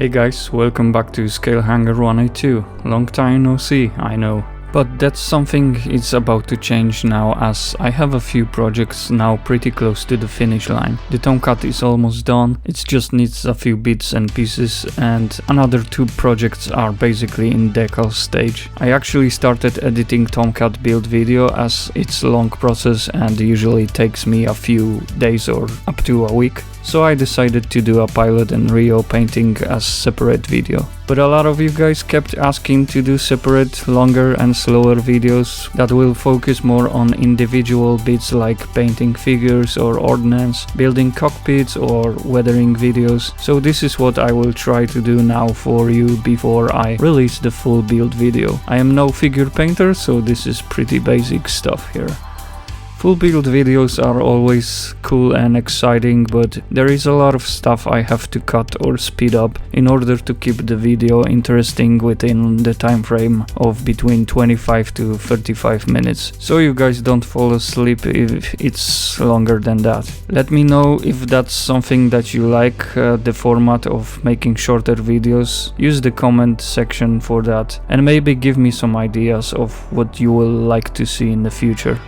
Hey guys, welcome back to Scale Hanger 182. Long time no see, I know. But that's something it's about to change now, as I have a few projects now pretty close to the finish line. The tomcat is almost done, it just needs a few bits and pieces, and another two projects are basically in decal stage. I actually started editing tomcat build video, as it's a long process and usually takes me a few days or up to a week. So I decided to do a Pilot and RIO painting as separate video. But a lot of you guys kept asking to do separate, longer and slower videos that will focus more on individual bits like painting figures or ordnance, building cockpits or weathering videos. So this is what I will try to do now for you before I release the full build video. I am no figure painter, so this is pretty basic stuff here. Full build videos are always cool and exciting, but there is a lot of stuff I have to cut or speed up in order to keep the video interesting within the time frame of between 25 to 35 minutes, so you guys don't fall asleep if it's longer than that. Let me know if that's something that you like, the format of making shorter videos. Use the comment section for that, and maybe give me some ideas of what you will like to see in the future.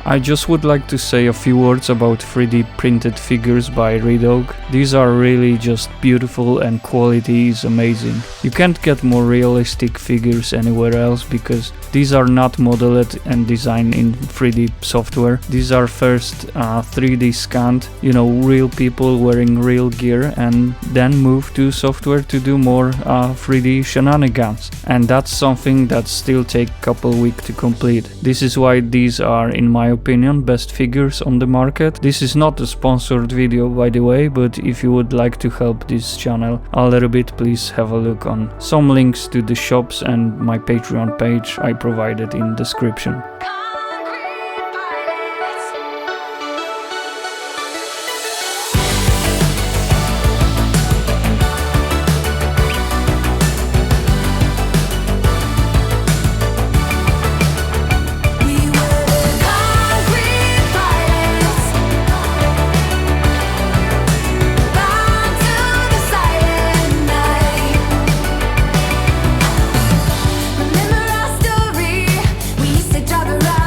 I just would like to say a few words about 3D printed figures by RIO. These are really just beautiful and quality is amazing. You can't get more realistic figures anywhere else because these are not modeled and designed in 3D software. These are first 3D scanned, real people wearing real gear, and then move to software to do more 3D shenanigans. And that's something that still take a couple weeks to complete. This is why these are, in my opinion, best figures on the market. This is not a sponsored video, by the way, but if you would like to help this channel a little bit, please have a look on some links to the shops and my Patreon page I provided in description. Drive around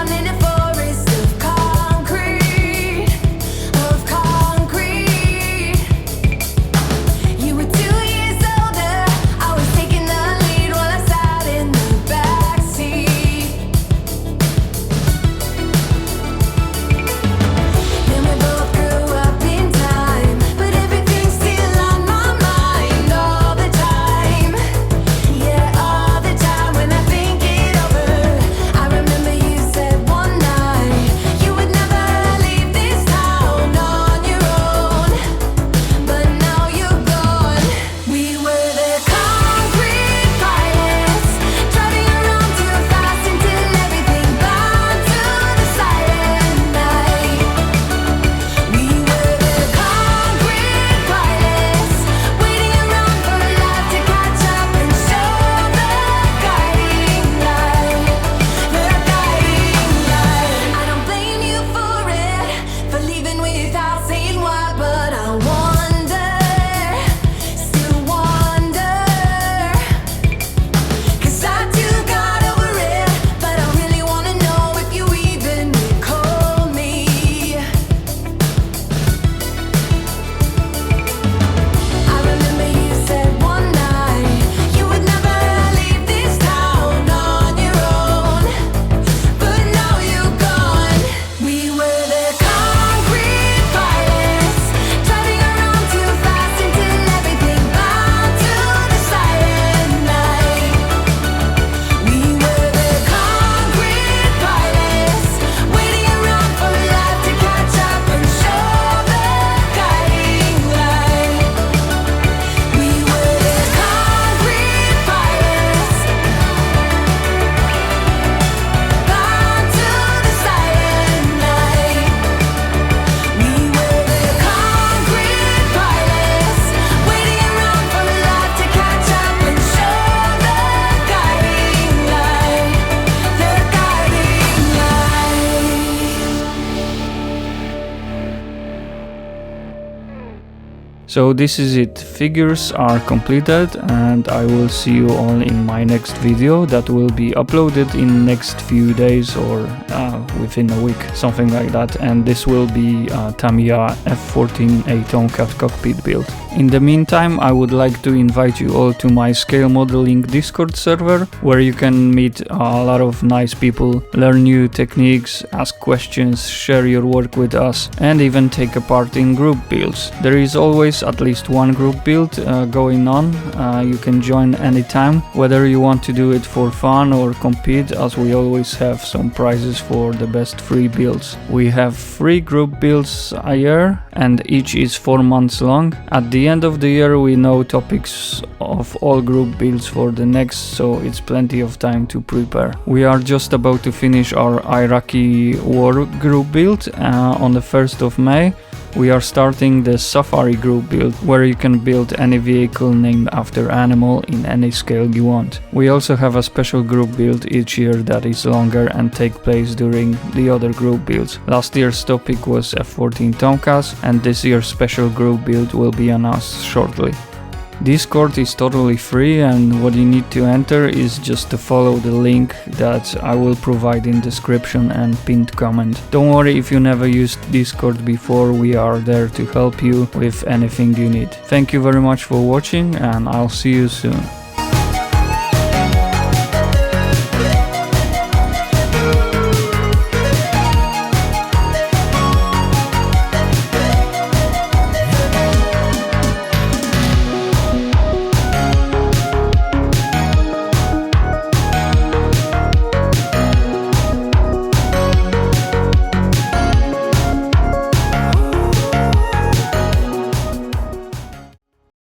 So this is it, figures are completed, and I will see you all in my next video that will be uploaded in next few days or within a week, something like that, and this will be Tamiya F-14 a Tomcat cockpit build. In the meantime, I would like to invite you all to my scale modeling Discord server, where you can meet a lot of nice people, learn new techniques, ask questions, share your work with us, and even take a part in group builds. There is always at least one group build going on. You can join anytime, whether you want to do it for fun or compete, as we always have some prizes for the best free builds. We have 3 group builds a year, and each is 4 months long. At the end of the year we know topics of all group builds for the next, so it's plenty of time to prepare. We are just about to finish our Iraqi war group build on the 1st of May. We are starting the Safari group build, where you can build any vehicle named after animal in any scale you want. We also have a special group build each year that is longer and take place during the other group builds. Last year's topic was F-14 Tomcats, and this year's special group build will be announced shortly. Discord is totally free, and what you need to enter is just to follow the link that I will provide in description and pinned comment. Don't worry if you never used Discord before, we are there to help you with anything you need. Thank you very much for watching, and I'll see you soon.